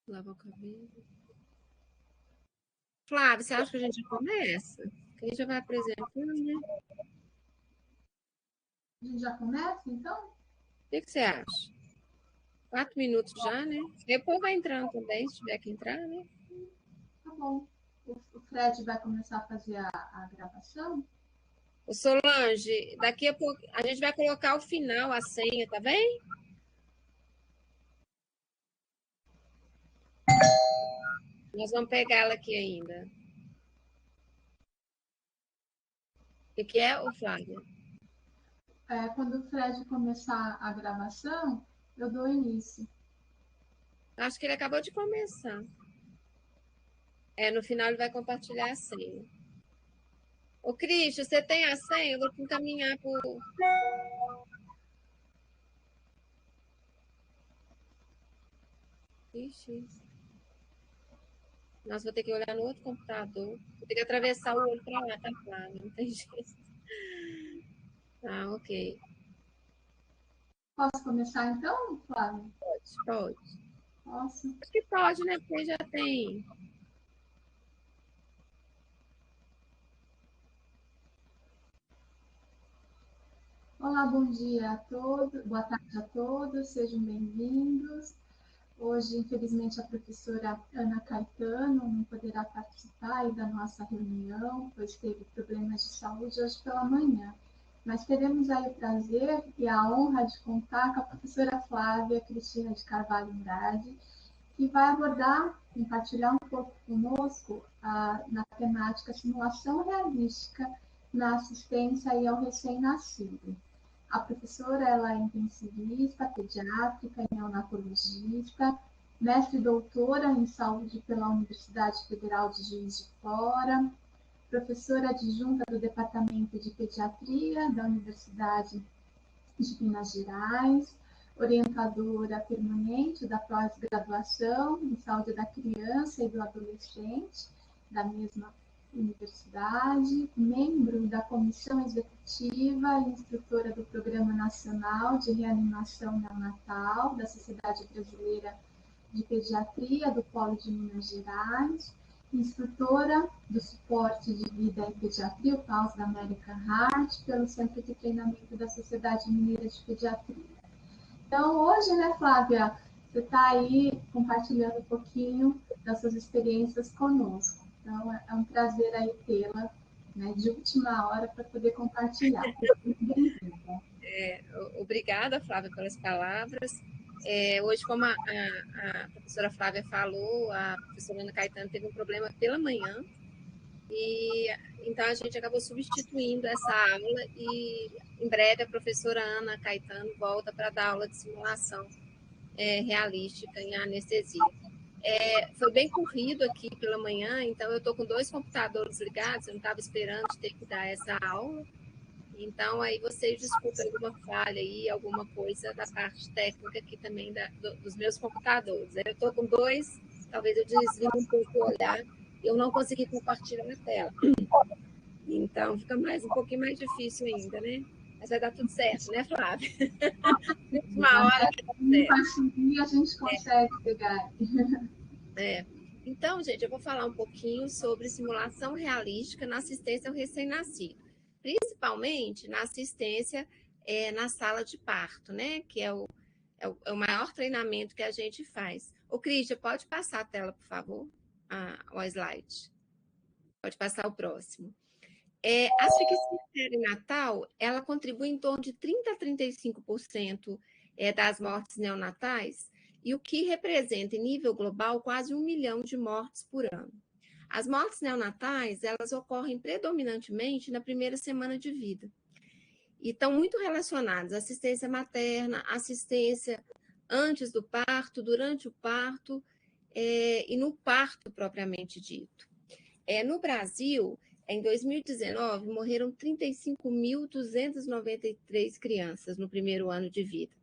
Lavar o cabelo. Flávia, você acha que a gente já começa? Que a gente já vai apresentando, né? A gente já começa, então? O que você acha? 4 minutos já, né? Depois vai entrando também, se tiver que entrar, né? Tá bom. O Fred vai começar a fazer a gravação? O Solange, daqui a pouco a gente vai colocar o final, a senha, tá bem? Nós vamos pegar ela aqui ainda. O que é, o Flávia? Quando o Fred começar a gravação, eu dou início. Acho que ele acabou de começar. No final ele vai compartilhar a senha. Ô, Cristian, você tem a senha? Eu vou te encaminhar por. Ixi. Nossa, vou ter que olhar no outro computador. Vou ter que atravessar o olho para lá, tá, Flávia? Não tem jeito. Ah, ok. Posso começar então, Flávio? Pode. Posso. Acho que pode, né? Porque já tem. Olá, bom dia a todos, boa tarde a todos, sejam bem-vindos. Hoje, infelizmente, a professora Ana Caetano não poderá participar da nossa reunião, pois teve problemas de saúde hoje pela manhã. Mas teremos aí o prazer e a honra de contar com a professora Flávia Cristina de Carvalho Andrade, que vai abordar, compartilhar um pouco conosco na temática simulação realística na assistência aí ao recém-nascido. A professora ela é intensivista, pediátrica e neonatologista, mestre e doutora em saúde pela Universidade Federal de Juiz de Fora, professora adjunta do Departamento de Pediatria da Universidade de Minas Gerais, orientadora permanente da pós-graduação em saúde da criança e do adolescente da mesma universidade, membro da comissão executiva e instrutora do Programa Nacional de Reanimação Neonatal da Sociedade Brasileira de Pediatria do Polo de Minas Gerais, instrutora do suporte de vida em pediatria, o PAUS da American Heart, pelo Centro de Treinamento da Sociedade Mineira de Pediatria. Então, hoje, né, Flávia, você está aí compartilhando um pouquinho das suas experiências conosco. Então, é um prazer aí tê-la, né, de última hora para poder compartilhar. Muito bem-vinda. Obrigada, Flávia, pelas palavras. Hoje, como a professora Flávia falou, a professora Ana Caetano teve um problema pela manhã, e então a gente acabou substituindo essa aula e em breve a professora Ana Caetano volta para dar aula de simulação realística em anestesia. Foi bem corrido aqui pela manhã, então eu estou com 2 computadores ligados, eu não estava esperando de ter que dar essa aula. Então, aí vocês desculpem alguma falha aí, alguma coisa da parte técnica aqui também dos meus computadores. Eu estou com 2, talvez eu desvie um pouco o olhar, eu não consegui compartilhar a tela. Então, fica um pouquinho mais difícil ainda, né? Mas vai dar tudo certo, né, Flávia? Última hora, tudo certo. Em a gente consegue pegar. Então, gente, eu vou falar um pouquinho sobre simulação realística na assistência ao recém-nascido, principalmente na assistência na sala de parto, né? Que é o maior treinamento que a gente faz. Ô, Cristian, pode passar a tela, por favor? O slide. Pode passar o próximo. A asfixia perinatal, ela contribui em torno de 30 a 35% das mortes neonatais, e o que representa, em nível global, quase 1 milhão de mortes por ano. As mortes neonatais, elas ocorrem predominantemente na primeira semana de vida, e estão muito relacionadas à assistência materna, assistência antes do parto, durante o parto, e no parto propriamente dito. No Brasil, em 2019, morreram 35.293 crianças no primeiro ano de vida.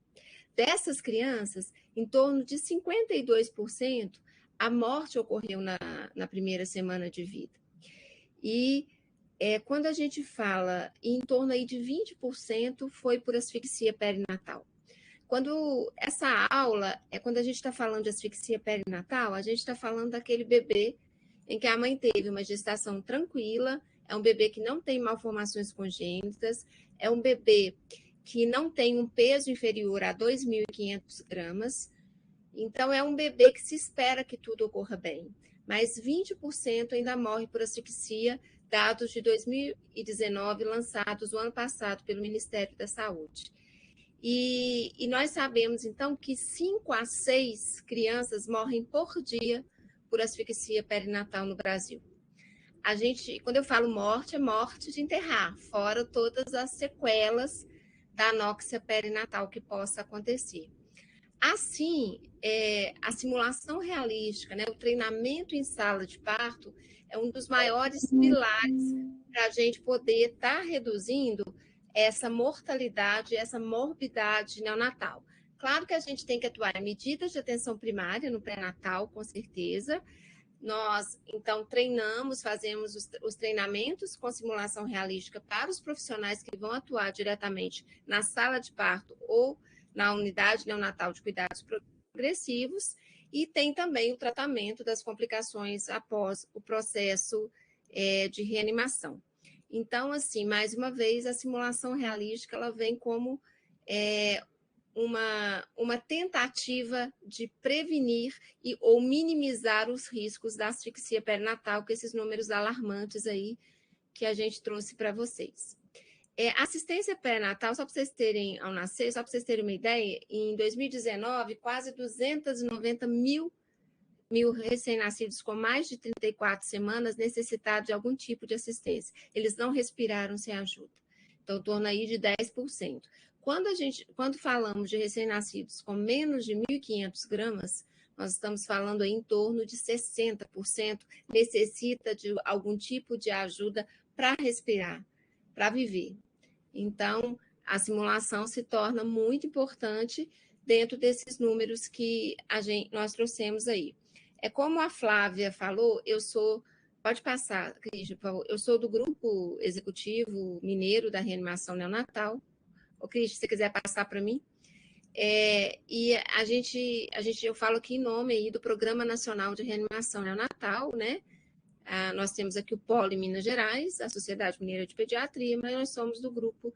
Dessas crianças, em torno de 52%, a morte ocorreu na primeira semana de vida. E quando a gente fala em torno aí de 20% foi por asfixia perinatal. Quando essa aula, quando a gente está falando de asfixia perinatal, a gente está falando daquele bebê em que a mãe teve uma gestação tranquila, é um bebê que não tem malformações congênitas, é um bebê que não tem um peso inferior a 2.500 gramas, então é um bebê que se espera que tudo ocorra bem, mas 20% ainda morre por asfixia, dados de 2019 lançados o ano passado pelo Ministério da Saúde. E nós sabemos, então, que 5 a 6 crianças morrem por dia por asfixia perinatal no Brasil. A gente, quando eu falo morte, é morte de enterrar, fora todas as sequelas da anóxia perinatal que possa acontecer. Assim, a simulação realística, né, o treinamento em sala de parto, é um dos maiores pilares para a gente poder estar reduzindo essa mortalidade, essa morbidade neonatal. Claro que a gente tem que atuar em medidas de atenção primária no pré-natal, com certeza. Nós, então, treinamos, fazemos os treinamentos com simulação realística para os profissionais que vão atuar diretamente na sala de parto ou na unidade neonatal de cuidados progressivos, e tem também o tratamento das complicações após o processo de reanimação. Então, assim, mais uma vez, a simulação realística ela vem como uma tentativa de prevenir ou minimizar os riscos da asfixia perinatal, com esses números alarmantes aí que a gente trouxe para vocês. Assistência pré-natal, só para vocês terem, ao nascer, só para vocês terem uma ideia, em 2019, quase 290 mil recém-nascidos com mais de 34 semanas necessitaram de algum tipo de assistência. Eles não respiraram sem ajuda. Então, em torno aí de 10%. Quando falamos de recém-nascidos com menos de 1.500 gramas, nós estamos falando aí em torno de 60% necessita de algum tipo de ajuda para respirar, para viver. Então, a simulação se torna muito importante dentro desses números que nós trouxemos aí. Como a Flávia falou, pode passar, Cris, por favor, eu sou do grupo executivo mineiro da reanimação neonatal. Ô, Cris, se você quiser passar para mim. E eu falo aqui em nome aí do Programa Nacional de Reanimação Neonatal, né? Nós temos aqui o Polo em Minas Gerais, a Sociedade Mineira de Pediatria, mas nós somos do Grupo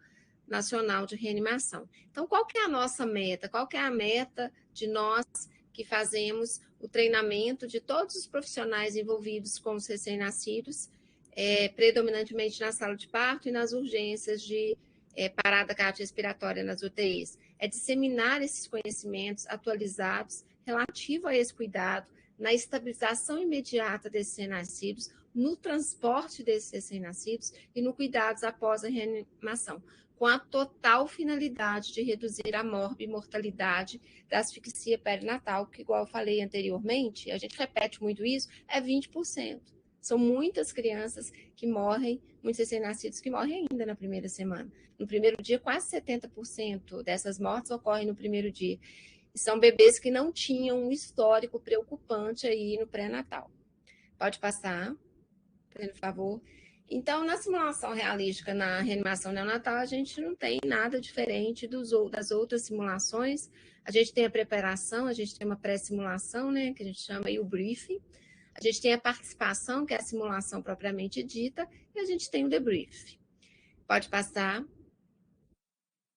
Nacional de Reanimação. Então, qual que é a nossa meta? Qual que é a meta de nós que fazemos o treinamento de todos os profissionais envolvidos com os recém-nascidos, predominantemente na sala de parto e nas urgências de parada cardiorrespiratória nas UTIs? É disseminar esses conhecimentos atualizados relativo a esse cuidado, na estabilização imediata desses recém-nascidos, no transporte desses recém-nascidos e no cuidados após a reanimação, com a total finalidade de reduzir a mortalidade da asfixia perinatal, que, igual eu falei anteriormente, a gente repete muito isso, é 20%. São muitas crianças que morrem, muitos recém-nascidos que morrem ainda na primeira semana. No primeiro dia, quase 70% dessas mortes ocorrem no primeiro dia. E são bebês que não tinham um histórico preocupante aí no pré-natal. Pode passar, por favor. Então, na simulação realística na reanimação neonatal, a gente não tem nada diferente das outras simulações. A gente tem a preparação, a gente tem uma pré-simulação, né, que a gente chama aí o briefing. A gente tem a participação, que é a simulação propriamente dita, e a gente tem o debrief. Pode passar.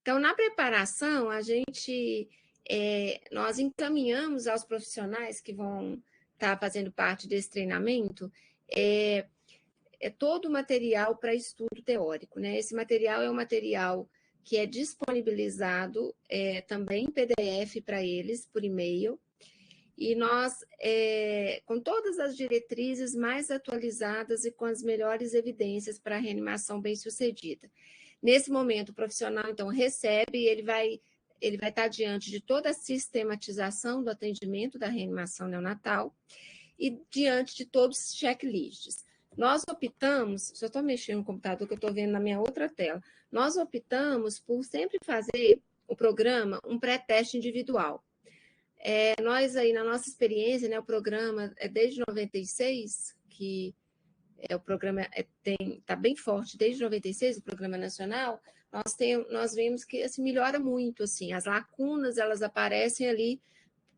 Então, na preparação, nós encaminhamos aos profissionais que vão estar fazendo parte desse treinamento todo o material para estudo teórico, né? Esse material é um material que é disponibilizado também em PDF para eles, por e-mail, e nós, com todas as diretrizes mais atualizadas e com as melhores evidências para a reanimação bem-sucedida. Nesse momento, o profissional, então, recebe e ele vai estar diante de toda a sistematização do atendimento da reanimação neonatal e diante de todos os checklists. Nós optamos, só estou mexendo no computador que eu estou vendo na minha outra tela, nós optamos por sempre fazer o programa um pré-teste individual. Nós aí, na nossa experiência, né, o programa é desde 96, que o programa está bem forte desde 96, o Programa Nacional, nós vemos que assim, melhora muito, assim, as lacunas elas aparecem ali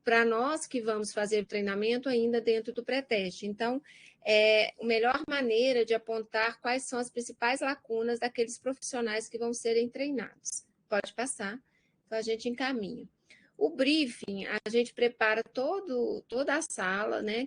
para nós que vamos fazer o treinamento ainda dentro do pré-teste. Então, a melhor maneira de apontar quais são as principais lacunas daqueles profissionais que vão serem treinados. Pode passar, então a gente encaminha. O briefing, a gente prepara toda a sala, né,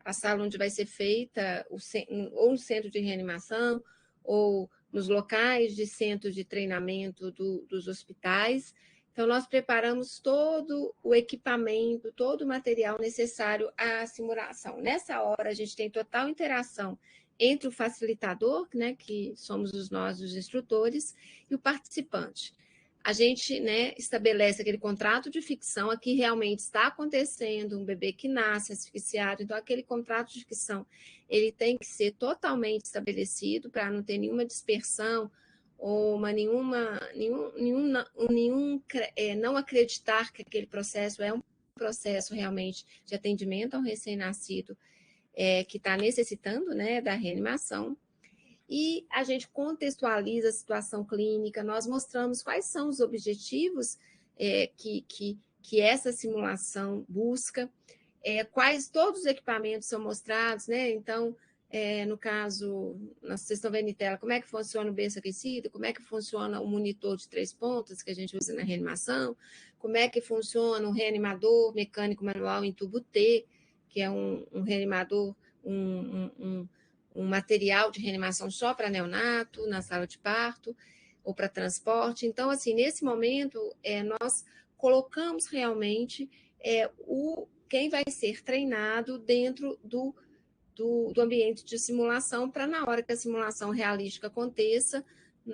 a sala onde vai ser feita, ou no centro de reanimação, ou nos locais de centros de treinamento dos hospitais. Então, nós preparamos todo o equipamento, todo o material necessário à simulação. Nessa hora, a gente tem total interação entre o facilitador, né, que somos nós, os instrutores, e o participante. A gente, né, estabelece aquele contrato de ficção, aqui realmente está acontecendo um bebê que nasce asfixiado, então aquele contrato de ficção ele tem que ser totalmente estabelecido para não ter nenhuma dispersão ou não acreditar que aquele processo é um processo realmente de atendimento ao recém-nascido que está necessitando, né, da reanimação. E a gente contextualiza a situação clínica, nós mostramos quais são os objetivos que essa simulação busca, quais todos os equipamentos são mostrados, né? Então, no caso, vocês estão vendo em tela, como é que funciona o berço aquecido, como é que funciona o monitor de 3 pontas que a gente usa na reanimação, como é que funciona um reanimador mecânico manual em tubo T, que é um reanimador, um material de reanimação só para neonato, na sala de parto, ou para transporte. Então, assim, nesse momento, nós colocamos realmente quem vai ser treinado dentro do ambiente de simulação, para na hora que a simulação realística aconteça,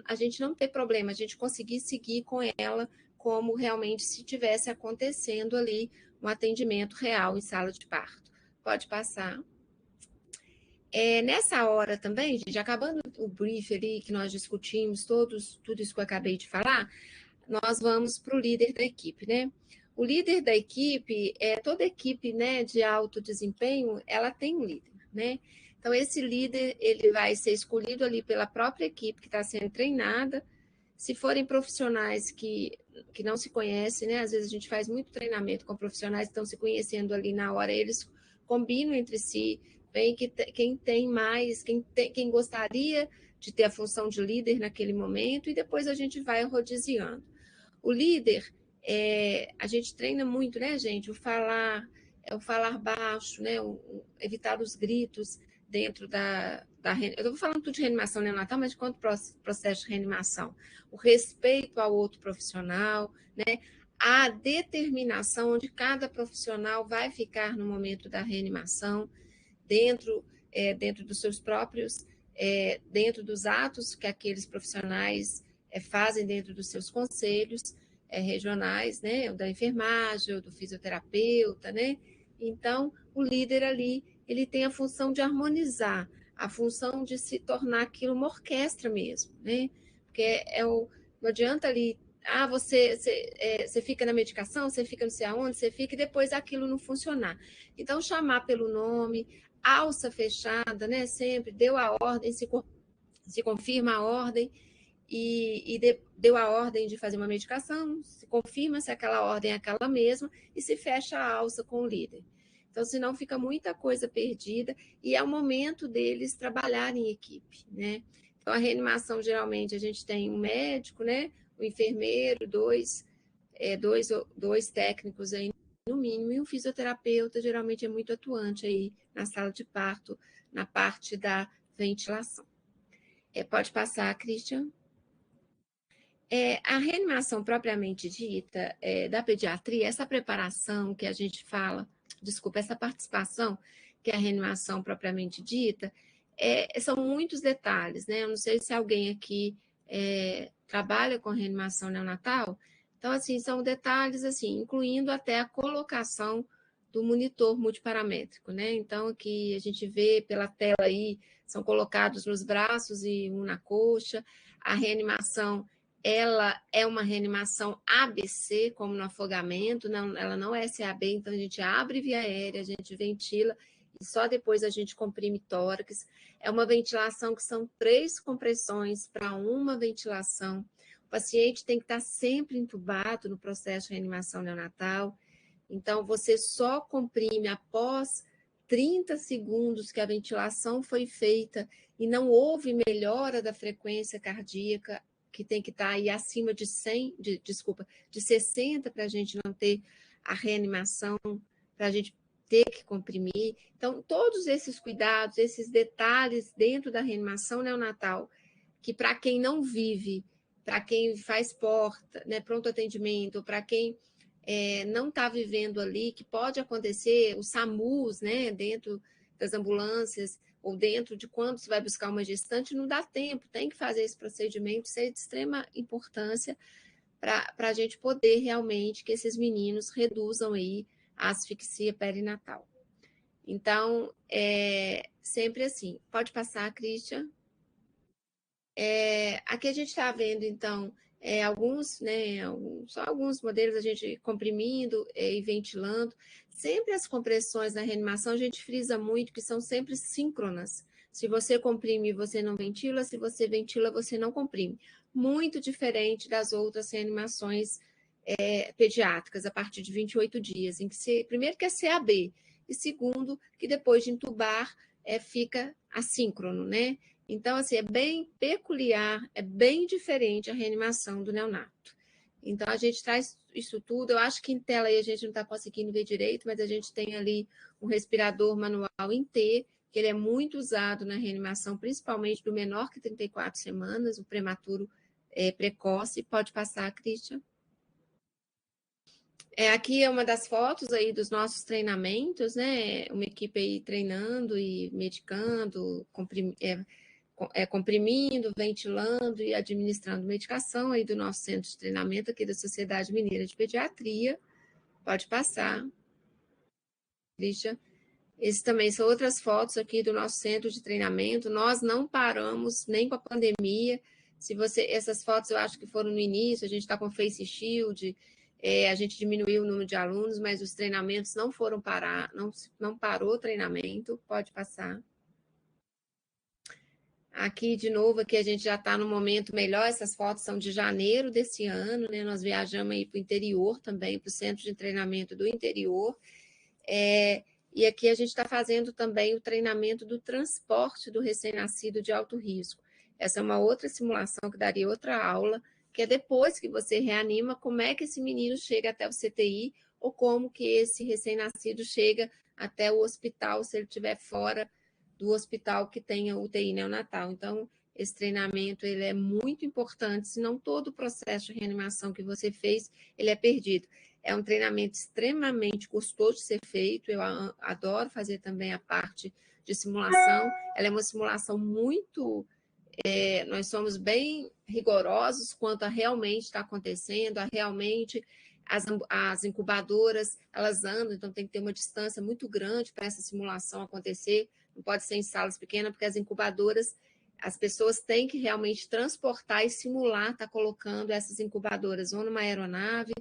a gente não ter problema, a gente conseguir seguir com ela como realmente se tivesse acontecendo ali um atendimento real em sala de parto. Pode passar. Nessa hora também, gente, acabando o brief ali que nós discutimos, tudo isso que eu acabei de falar, nós vamos para o líder da equipe, né? O líder da equipe, toda equipe, né, de alto desempenho, ela tem um líder, né? Então, esse líder, ele vai ser escolhido ali pela própria equipe que está sendo treinada. Se forem profissionais que não se conhecem, né? Às vezes a gente faz muito treinamento com profissionais que estão se conhecendo ali na hora, eles combinam entre si, bem quem tem mais, quem gostaria de ter a função de líder naquele momento, e depois a gente vai rodiziando. O líder, a gente treina muito, né, gente? O falar baixo, né? Evitar os gritos dentro da eu estou falando tudo de reanimação neonatal, mas de quanto processo de reanimação. O respeito ao outro profissional, né? A determinação onde cada profissional vai ficar no momento da reanimação, dentro dos seus próprios, dentro dos atos que aqueles profissionais fazem dentro dos seus conselhos regionais, né, da enfermagem, do fisioterapeuta, né? Então, o líder ali, ele tem a função de harmonizar, a função de se tornar aquilo uma orquestra mesmo, né? Porque não adianta ali, você fica na medicação, você fica não sei aonde, você fica, e depois aquilo não funcionar. Então, chamar pelo nome, alça fechada, né? Sempre deu a ordem, se confirma a ordem, deu a ordem de fazer uma medicação, se confirma se aquela ordem é aquela mesma e se fecha a alça com o líder. Então, senão fica muita coisa perdida e é o momento deles trabalharem em equipe, né? Então, a reanimação, geralmente, a gente tem um médico, né? Um enfermeiro, dois técnicos aí, no mínimo, e um fisioterapeuta, geralmente é muito atuante aí na sala de parto, na parte da ventilação. Pode passar, Christian. A reanimação propriamente dita da pediatria, essa preparação que a gente fala, essa participação que é a reanimação propriamente dita, são muitos detalhes, né? Eu não sei se alguém aqui trabalha com reanimação neonatal, então, assim, são detalhes, assim, incluindo até a colocação do monitor multiparamétrico, né? Então, aqui a gente vê pela tela aí, são colocados nos braços e um na coxa, a reanimação ela é uma reanimação ABC, como no afogamento, ela não é SAB, então a gente abre via aérea, a gente ventila e só depois a gente comprime tórax. É uma ventilação que são 3 compressões para uma ventilação. O paciente tem que estar sempre entubado no processo de reanimação neonatal. Então, você só comprime após 30 segundos que a ventilação foi feita e não houve melhora da frequência cardíaca, que tem que estar aí acima de 100, de 60 para a gente não ter a reanimação, para a gente ter que comprimir. Então, todos esses cuidados, esses detalhes dentro da reanimação neonatal, que para quem não vive, para quem faz porta, né, pronto atendimento, para quem não está vivendo ali, que pode acontecer, o SAMUs, né, dentro das ambulâncias, ou dentro de quando você vai buscar uma gestante, não dá tempo, tem que fazer esse procedimento, isso é de extrema importância para a gente poder realmente que esses meninos reduzam aí a asfixia perinatal. Então, sempre assim. Pode passar, Christian. Aqui a gente está vendo, então, alguns, né, só alguns modelos a gente comprimindo e ventilando. Sempre as compressões na reanimação, a gente frisa muito que são sempre síncronas. Se você comprime, você não ventila, se você ventila, você não comprime. Muito diferente das outras reanimações pediátricas, a partir de 28 dias, em que primeiro que é CAB, e segundo, que depois de entubar, fica assíncrono, né? Então, assim, é bem peculiar, é bem diferente a reanimação do neonato. Então, a gente traz isso tudo. Eu acho que em tela aí a gente não está conseguindo ver direito, mas a gente tem ali um respirador manual em T, que ele é muito usado na reanimação, principalmente do menor que 34 semanas, o prematuro precoce. Pode passar, Christian. Aqui é uma das fotos aí dos nossos treinamentos, né? Uma equipe aí treinando e medicando, comprimindo, ventilando e administrando medicação aí do nosso centro de treinamento aqui da Sociedade Mineira de Pediatria. Pode passar, Christian. Esses também são outras fotos aqui do nosso centro de treinamento. Nós não paramos nem com a pandemia. Essas fotos eu acho que foram no início, a gente está com Face Shield, a gente diminuiu o número de alunos, mas os treinamentos não foram parar, não parou o treinamento. Pode passar. Aqui, de novo, aqui a gente já está no momento melhor, essas fotos são de janeiro desse ano, né? Nós viajamos aí para o interior também, para o centro de treinamento do interior. E aqui a gente está fazendo também o treinamento do transporte do recém-nascido de alto risco. Essa é uma outra simulação que daria outra aula, que é depois que você reanima, como é que esse menino chega até o CTI, ou como que esse recém-nascido chega até o hospital, se ele estiver fora do hospital que tenha UTI neonatal. Então, esse treinamento ele é muito importante, senão todo o processo de reanimação que você fez, ele é perdido. É um treinamento extremamente custoso de ser feito, eu adoro fazer também a parte de simulação, ela é uma simulação muito... nós somos bem rigorosos quanto a realmente está acontecendo, a realmente... As incubadoras, elas andam, então tem que ter uma distância muito grande para essa simulação acontecer, não pode ser em salas pequenas, porque as incubadoras, as pessoas têm que realmente transportar e simular, tá colocando essas incubadoras ou numa aeronave,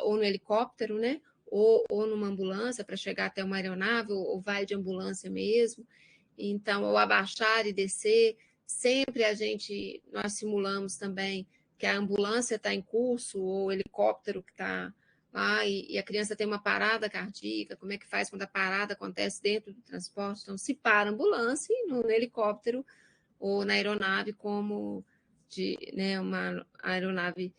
ou no helicóptero, né? Ou numa ambulância para chegar até uma aeronave, ou vai de ambulância mesmo. Então, ou abaixar e descer, sempre nós simulamos também que a ambulância está em curso, ou o helicóptero que está lá, e a criança tem uma parada cardíaca, como é que faz quando a parada acontece dentro do transporte? Então, se para a ambulância e no helicóptero ou na aeronave, como uma aeronave,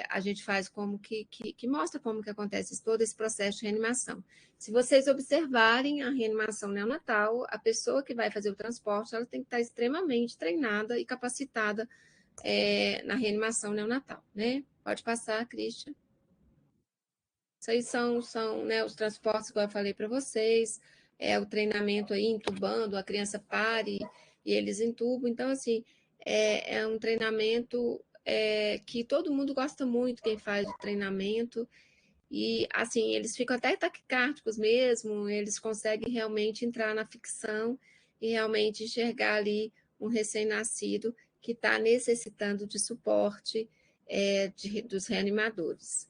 a gente faz como que mostra como que acontece todo esse processo de reanimação. Se vocês observarem a reanimação neonatal, a pessoa que vai fazer o transporte, ela tem que estar extremamente treinada e capacitada na reanimação neonatal, né? Pode passar, Christian. Isso aí são né, os transportes que eu falei para vocês, o treinamento aí, entubando, a criança pare e eles entubam. Então, assim, é um treinamento que todo mundo gosta muito, quem faz o treinamento. E, assim, eles ficam até taquicárdicos mesmo, eles conseguem realmente entrar na ficção e realmente enxergar ali um recém-nascido que está necessitando de suporte dos reanimadores.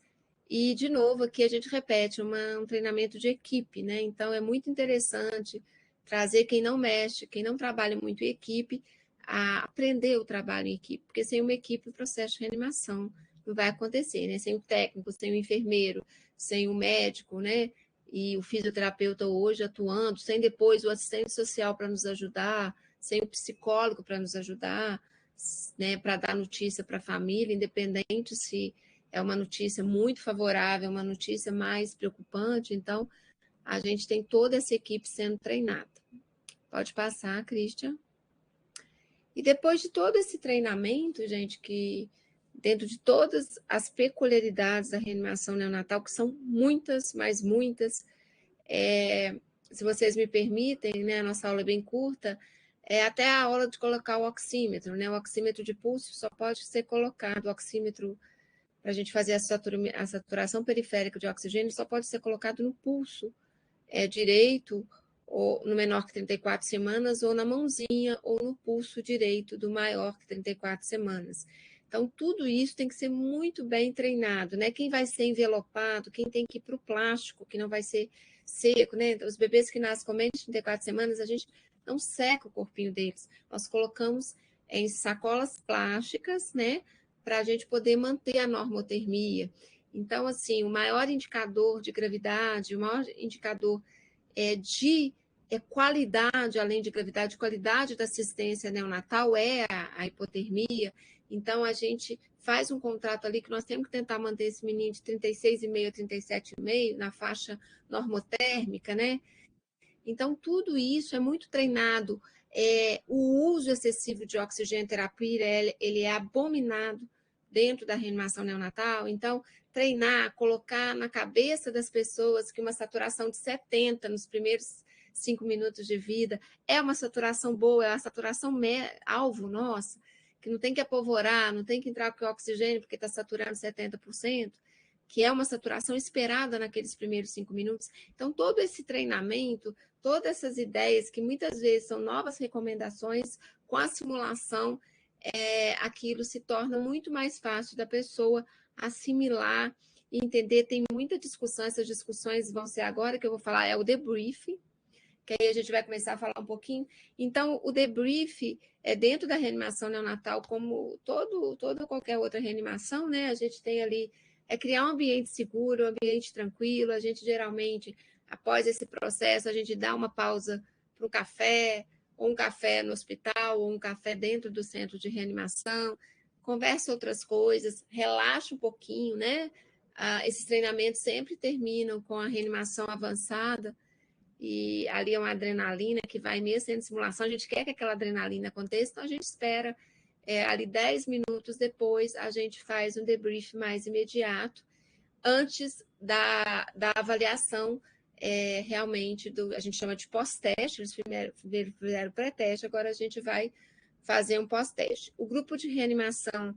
E, de novo, aqui a gente repete um treinamento de equipe, né? Então, é muito interessante trazer quem não mexe, quem não trabalha muito em equipe, a aprender o trabalho em equipe, porque sem uma equipe o processo de reanimação não vai acontecer, né? Sem o técnico, sem o enfermeiro, sem o médico, né? E o fisioterapeuta hoje atuando, sem depois o assistente social para nos ajudar, sem o psicólogo para nos ajudar, né? Para dar notícia para a família, independente se é uma notícia muito favorável, uma notícia mais preocupante. Então, a gente tem toda essa equipe sendo treinada. Pode passar, Christian. E depois de todo esse treinamento, gente, que dentro de todas as peculiaridades da reanimação neonatal, que são muitas, mas muitas, se vocês me permitem, né, a nossa aula é bem curta, até a hora de colocar o oxímetro, né? O oxímetro de pulso só pode ser colocado, o oxímetro para a gente fazer a saturação periférica de oxigênio, só pode ser colocado no pulso direito, ou no menor que 34 semanas, ou na mãozinha, ou no pulso direito do maior que 34 semanas. Então, tudo isso tem que ser muito bem treinado, né? Quem vai ser envelopado, quem tem que ir para o plástico, que não vai ser seco, né? Os bebês que nascem com menos de 34 semanas, a gente não seca o corpinho deles. Nós colocamos em sacolas plásticas, né? Para a gente poder manter a normotermia. Então, assim, o maior indicador de gravidade, o maior indicador de qualidade, além de gravidade, qualidade da assistência neonatal é a hipotermia. Então, a gente faz um contrato ali que nós temos que tentar manter esse menino de 36,5 a 37,5 na faixa normotérmica, né? Então, tudo isso é muito treinado. O uso excessivo de oxigênio terapia, ele é abominado dentro da reanimação neonatal. Então, treinar, colocar na cabeça das pessoas que uma saturação de 70 nos primeiros 5 minutos de vida é uma saturação boa, é a saturação alvo nossa, que não tem que apavorar, não tem que entrar com oxigênio porque está saturando 70%, que é uma saturação esperada naqueles primeiros 5 minutos. Então, todo esse treinamento, todas essas ideias, que muitas vezes são novas recomendações, com a simulação, aquilo se torna muito mais fácil da pessoa assimilar e entender. Tem muita discussão, essas discussões vão ser agora, que eu vou falar, é o debrief, que aí a gente vai começar a falar um pouquinho. Então, o debrief é dentro da reanimação neonatal, como toda qualquer outra reanimação, né? A gente tem ali, criar um ambiente seguro, um ambiente tranquilo. A gente geralmente, após esse processo, a gente dá uma pausa para o café, ou um café no hospital, ou um café dentro do centro de reanimação, conversa outras coisas, relaxa um pouquinho, né? Esses treinamentos sempre terminam com a reanimação avançada, e ali é uma adrenalina que vai mesmo sendo simulação, a gente quer que aquela adrenalina aconteça, então a gente espera ali 10 minutos depois, a gente faz um debrief mais imediato, antes da avaliação realmente, a gente chama de pós-teste, eles primeiro fizeram pré-teste, agora a gente vai fazer um pós-teste. O grupo de reanimação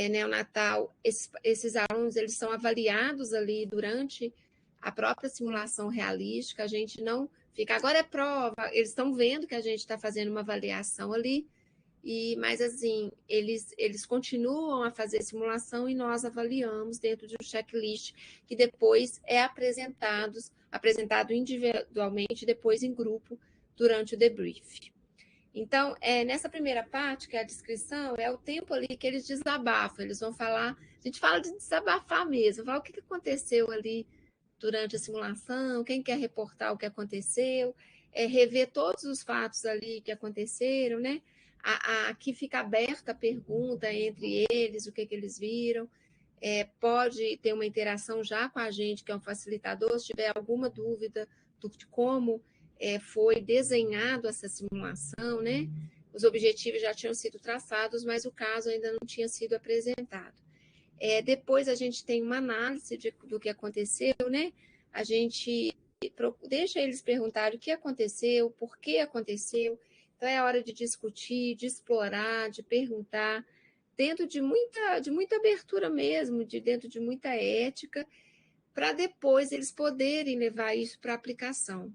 neonatal, esses alunos, eles são avaliados ali durante a própria simulação realística, a gente não fica, agora é prova, eles estão vendo que a gente está fazendo uma avaliação ali, mas assim, eles continuam a fazer simulação e nós avaliamos dentro de um checklist que depois é apresentado individualmente, depois em grupo, durante o debrief. Então, nessa primeira parte, que é a descrição, é o tempo ali que eles desabafam, eles vão falar, a gente fala de desabafar mesmo, fala o que aconteceu ali durante a simulação, quem quer reportar o que aconteceu, rever todos os fatos ali que aconteceram, né? Aqui fica aberta a pergunta entre eles, o que eles viram, pode ter uma interação já com a gente, que é um facilitador, se tiver alguma dúvida de como foi desenhado essa simulação, né? Os objetivos já tinham sido traçados, mas o caso ainda não tinha sido apresentado. Depois a gente tem uma análise do que aconteceu, né? A gente deixa eles perguntarem o que aconteceu, por que aconteceu. Então, é a hora de discutir, de explorar, de perguntar, dentro de muita abertura mesmo, dentro de muita ética, para depois eles poderem levar isso para aplicação.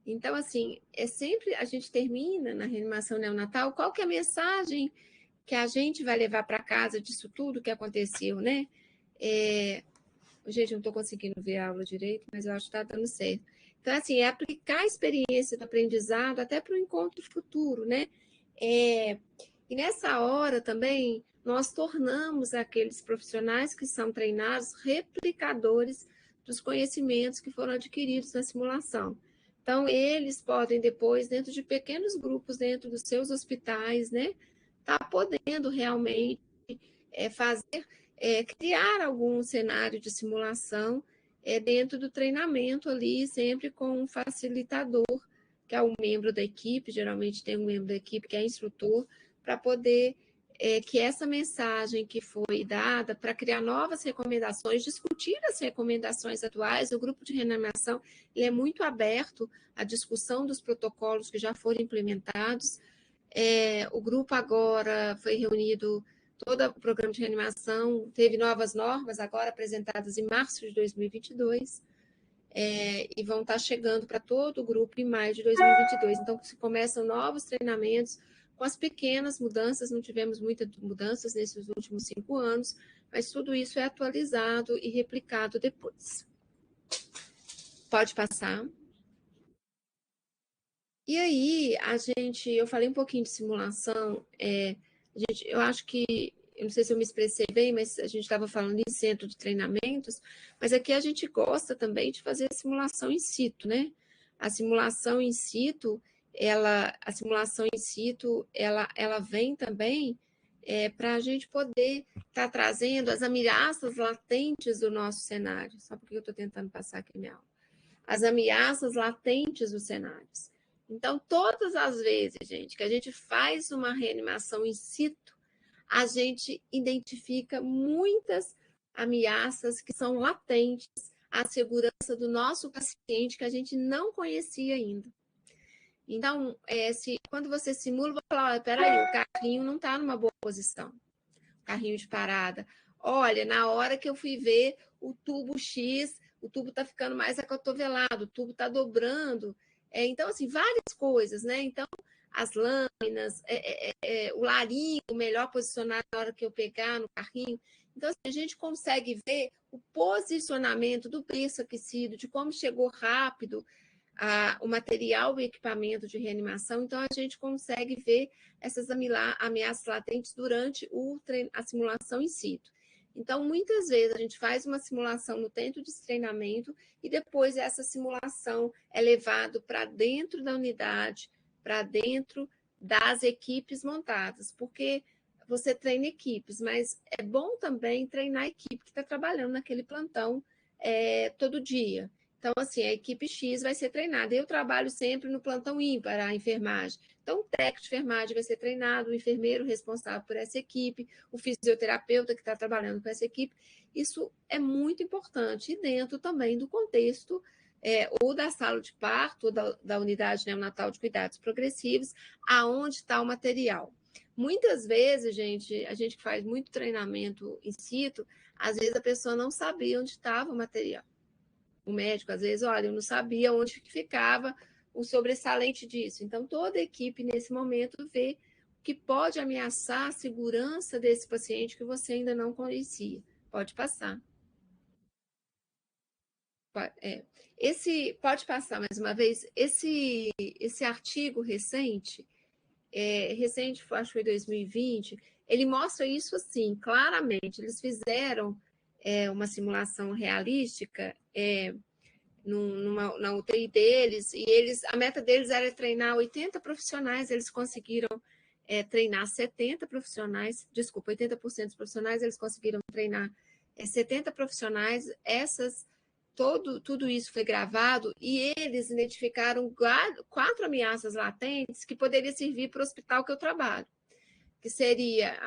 Então, assim, sempre a gente termina na reanimação neonatal, qual que é a mensagem que a gente vai levar para casa disso tudo que aconteceu, né? Gente, eu não estou conseguindo ver a aula direito, mas eu acho que está dando certo. Então, assim, é aplicar a experiência do aprendizado até para o encontro futuro, né? E nessa hora também, nós tornamos aqueles profissionais que são treinados replicadores dos conhecimentos que foram adquiridos na simulação. Então, eles podem depois, dentro de pequenos grupos, dentro dos seus hospitais, né, tá podendo realmente fazer, criar algum cenário de simulação dentro do treinamento ali, sempre com um facilitador, que é um membro da equipe, geralmente tem um membro da equipe que é instrutor, para poder que essa mensagem que foi dada para criar novas recomendações, discutir as recomendações atuais. O grupo de reanimação ele é muito aberto à discussão dos protocolos que já foram implementados. O grupo agora foi reunido, todo o programa de reanimação teve novas normas agora apresentadas em março de 2022, e vão estar chegando para todo o grupo em maio de 2022. Então, se começam novos treinamentos, com as pequenas mudanças, não tivemos muitas mudanças nesses últimos 5 anos, mas tudo isso é atualizado e replicado depois. Pode passar. E aí, eu falei um pouquinho de simulação, eu acho que, eu não sei se eu me expressei bem, mas a gente estava falando em centro de treinamentos, mas aqui a gente gosta também de fazer a simulação in situ, né? A simulação in situ, ela vem também para a gente poder estar trazendo as ameaças latentes do nosso cenário. Só porque eu estou tentando passar aqui minha aula. As ameaças latentes dos cenários. Então, todas as vezes, gente, que a gente faz uma reanimação in situ, a gente identifica muitas ameaças que são latentes à segurança do nosso paciente que a gente não conhecia ainda. Então, quando você simula, vai falar, olha, peraí, o carrinho não está numa boa posição. Carrinho de parada. Olha, na hora que eu fui ver o tubo X, o tubo está ficando mais acotovelado, o tubo está dobrando. Então, assim, várias coisas, né? Então, as lâminas, o laringo melhor posicionado na hora que eu pegar no carrinho. Então, assim, a gente consegue ver o posicionamento do berço aquecido, de como chegou rápido o material e equipamento de reanimação. Então, a gente consegue ver essas ameaças latentes durante a simulação in situ. Então, muitas vezes a gente faz uma simulação no centro de treinamento e depois essa simulação é levada para dentro da unidade, para dentro das equipes montadas, porque você treina equipes, mas é bom também treinar a equipe que está trabalhando naquele plantão todo dia. Então, assim, a equipe X vai ser treinada. Eu trabalho sempre no plantão ímpar, a enfermagem. Então, o técnico de enfermagem vai ser treinado, o enfermeiro responsável por essa equipe, o fisioterapeuta que está trabalhando com essa equipe. Isso é muito importante. E dentro também do contexto ou da sala de parto, ou da unidade neonatal de cuidados progressivos, aonde está o material. Muitas vezes, a gente que faz muito treinamento in situ, às vezes a pessoa não sabia onde estava o material. O médico, às vezes, olha, eu não sabia onde que ficava o sobressalente disso. Então, toda a equipe, nesse momento, vê o que pode ameaçar a segurança desse paciente que você ainda não conhecia. Pode passar. Pode passar mais uma vez. Esse artigo recente, acho que foi 2020, ele mostra isso assim, claramente. Eles fizeram uma simulação realística na UTI deles, e a meta deles era treinar 80 profissionais, eles conseguiram treinar 70 profissionais, 80% dos profissionais, eles conseguiram treinar 70 profissionais, tudo isso foi gravado, e eles identificaram 4 ameaças latentes que poderiam servir para o hospital que eu trabalho, que seria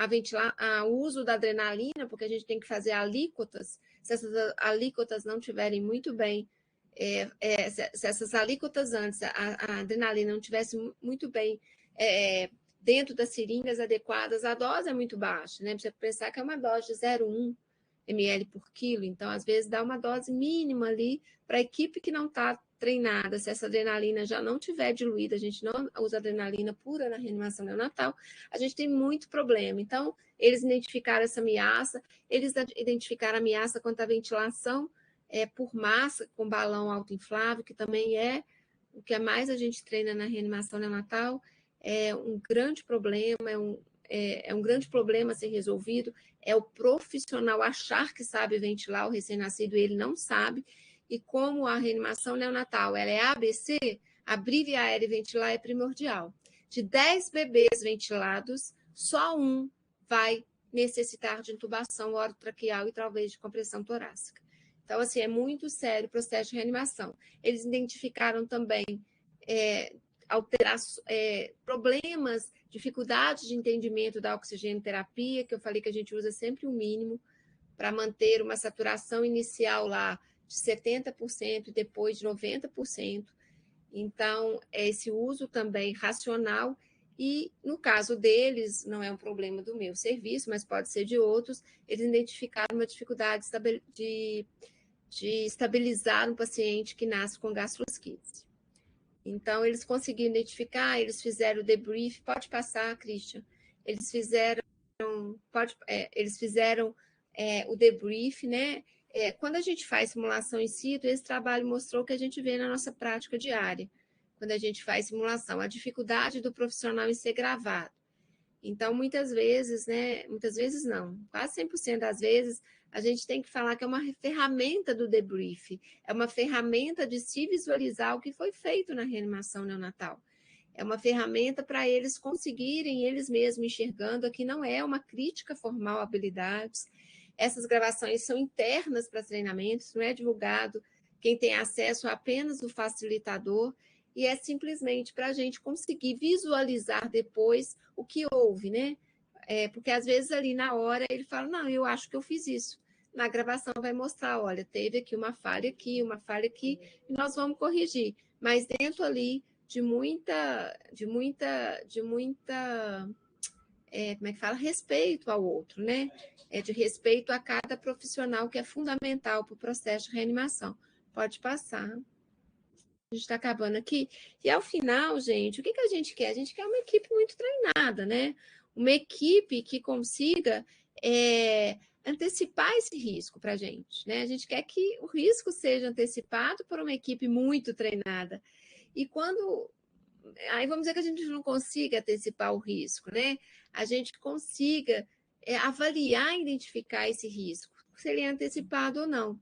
o uso da adrenalina, porque a gente tem que fazer alíquotas, se essas alíquotas não estiverem muito bem, se essas alíquotas antes, a adrenalina não tivesse muito bem dentro das seringas adequadas, a dose é muito baixa, né? Você pensar que é uma dose de 0,1 ml por quilo, então às vezes dá uma dose mínima ali para a equipe que não está treinada, se essa adrenalina já não tiver diluída, a gente não usa adrenalina pura na reanimação neonatal, a gente tem muito problema. Então, eles identificaram essa ameaça, eles identificaram a ameaça quanto à ventilação por massa, com balão autoinflável, que também é o que mais a gente treina na reanimação neonatal, é um grande problema, é um grande problema a ser resolvido, é o profissional achar que sabe ventilar o recém-nascido e ele não sabe, e como a reanimação neonatal ela é ABC, abrir via aérea e ventilar é primordial. De 10 bebês ventilados, só um vai necessitar de intubação orotraqueal e talvez de compressão torácica. Então, assim, é muito sério o processo de reanimação. Eles identificaram também problemas, dificuldades de entendimento da oxigenoterapia, que eu falei que a gente usa sempre o mínimo para manter uma saturação inicial lá de 70% e depois de 90%. Então, esse uso também racional, e no caso deles, não é um problema do meu serviço, mas pode ser de outros, eles identificaram uma dificuldade de estabilizar um paciente que nasce com gastrosquise. Então, eles conseguiram identificar, eles fizeram o debrief, pode passar, Christian, eles fizeram o debrief, né? Quando a gente faz simulação in situ, esse trabalho mostrou o que a gente vê na nossa prática diária, quando a gente faz simulação, a dificuldade do profissional em ser gravado. Então, muitas vezes não, quase 100% das vezes, a gente tem que falar que é uma ferramenta do debrief, é uma ferramenta de se visualizar o que foi feito na reanimação neonatal. É uma ferramenta para eles conseguirem, eles mesmos enxergando, aqui não é uma crítica formal a habilidades. Essas gravações são internas para treinamentos, não é divulgado. Quem tem acesso é apenas o facilitador, e é simplesmente para a gente conseguir visualizar depois o que houve, né? Porque às vezes ali na hora ele fala, não, eu acho que eu fiz isso. Na gravação vai mostrar, olha, teve aqui, uma falha aqui, e nós vamos corrigir. Mas dentro ali de muita como é que fala? Respeito ao outro, né? De respeito a cada profissional, que é fundamental para o processo de reanimação. Pode passar. A gente está acabando aqui. E ao final, gente, o que a gente quer? A gente quer uma equipe muito treinada, né? Uma equipe que consiga antecipar esse risco para a gente, né? A gente quer que o risco seja antecipado por uma equipe muito treinada. E quando... Aí vamos dizer que a gente não consiga antecipar o risco, né? A gente consiga avaliar e identificar esse risco, se ele é antecipado ou não,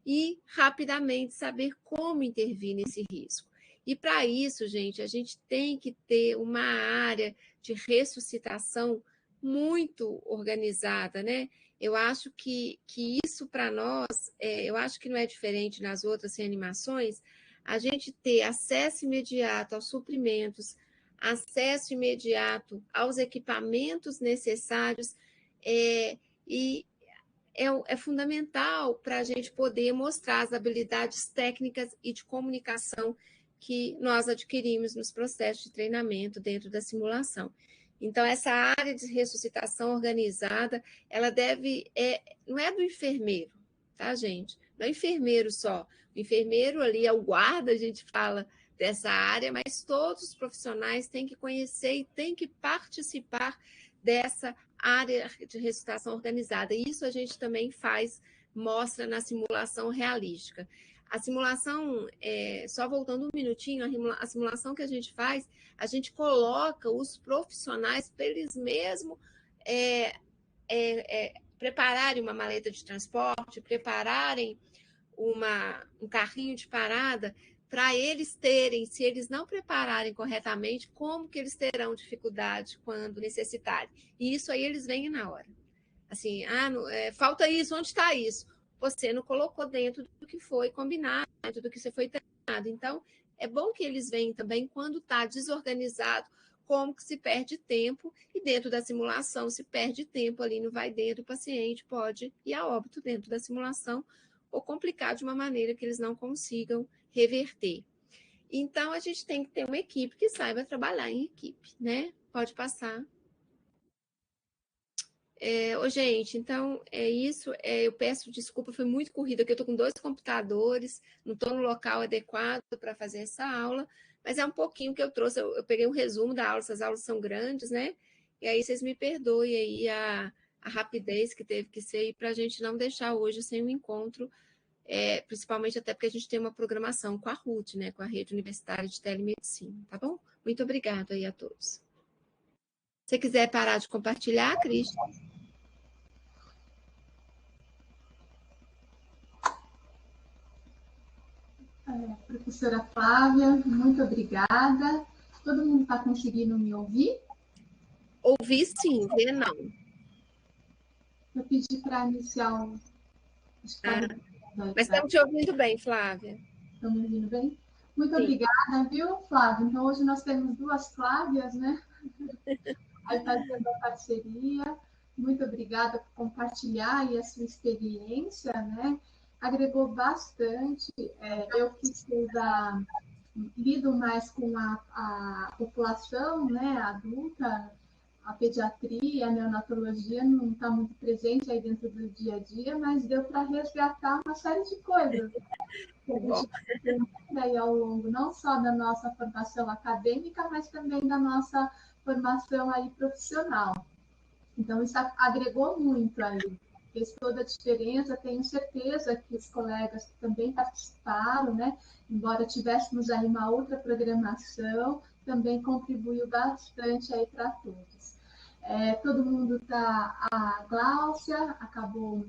e rapidamente saber como intervir nesse risco. E para isso, gente, a gente tem que ter uma área de ressuscitação muito organizada, né? Eu acho que isso para nós, eu acho que não é diferente nas outras reanimações, a gente ter acesso imediato aos suprimentos, acesso imediato aos equipamentos necessários, e é fundamental para a gente poder mostrar as habilidades técnicas e de comunicação que nós adquirimos nos processos de treinamento dentro da simulação. Então, essa área de ressuscitação organizada, ela não é do enfermeiro, tá, gente? Não é enfermeiro só. O enfermeiro ali é o guarda, a gente fala dessa área, mas todos os profissionais têm que conhecer e têm que participar dessa área de ressuscitação organizada. Isso a gente também mostra na simulação realística. A simulação, só voltando um minutinho, a simulação que a gente faz, a gente coloca os profissionais para eles mesmos prepararem uma maleta de transporte, prepararem um carrinho de parada, para eles terem, se eles não prepararem corretamente, como que eles terão dificuldade quando necessitarem. E isso aí eles vêm na hora. Assim, falta isso, onde está isso? Você não colocou dentro do que foi combinado, dentro do que você foi treinado. Então, é bom que eles venham também quando está desorganizado, como que se perde tempo, e dentro da simulação se perde tempo ali, não vai dentro, o paciente pode ir a óbito dentro da simulação, ou complicar de uma maneira que eles não consigam reverter. Então, a gente tem que ter uma equipe que saiba trabalhar em equipe, né? Pode passar. Ô, gente, então é isso. Eu peço desculpa, foi muito corrida, porque eu estou com 2 computadores, não estou no local adequado para fazer essa aula, mas é um pouquinho que eu trouxe. Eu peguei um resumo da aula, essas aulas são grandes, né? E aí vocês me perdoem aí a rapidez que teve que ser para a gente não deixar hoje sem um encontro, principalmente até porque a gente tem uma programação com a RUT, né? Com a Rede Universitária de Telemedicina, tá bom? Muito obrigada aí a todos. Se você quiser parar de compartilhar, Cris. Professora Flávia, muito obrigada. Todo mundo está conseguindo me ouvir? Ouvir sim, ver não. Eu pedi para iniciar o... Mas estamos te ouvindo bem, Flávia. Estão me ouvindo bem? Muito Sim. obrigada, viu, Flávia? Então, hoje nós temos 2 Flávias, né? Aí fazendo a parceria. Muito obrigada por compartilhar aí a sua experiência, né? Agregou bastante. Eu que lido mais com a população, né, adulta, a pediatria, a neonatologia não está muito presente aí dentro do dia a dia, mas deu para resgatar uma série de coisas que a gente vai aí ao longo não só da nossa formação acadêmica, mas também da nossa formação aí profissional. Então, isso agregou muito aí. Fez toda a diferença. Tenho certeza que os colegas também participaram, né? Embora tivéssemos aí uma outra programação, também contribuiu bastante aí para todos. Todo mundo está... A Gláucia acabou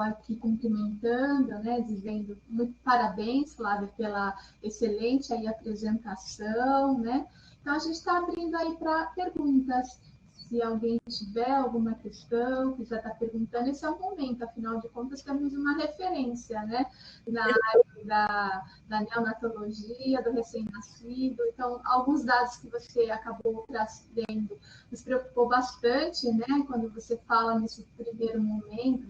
aqui cumprimentando, né, dizendo muito parabéns, Flávia, pela excelente aí apresentação, né? Então, a gente está abrindo aí para perguntas. Se alguém tiver alguma questão, quiser estar perguntando, esse é o momento, afinal de contas, temos uma referência, né? Na área da neonatologia, do recém-nascido. Então, alguns dados que você acabou trazendo nos preocupou bastante, né? Quando você fala nesse primeiro momento,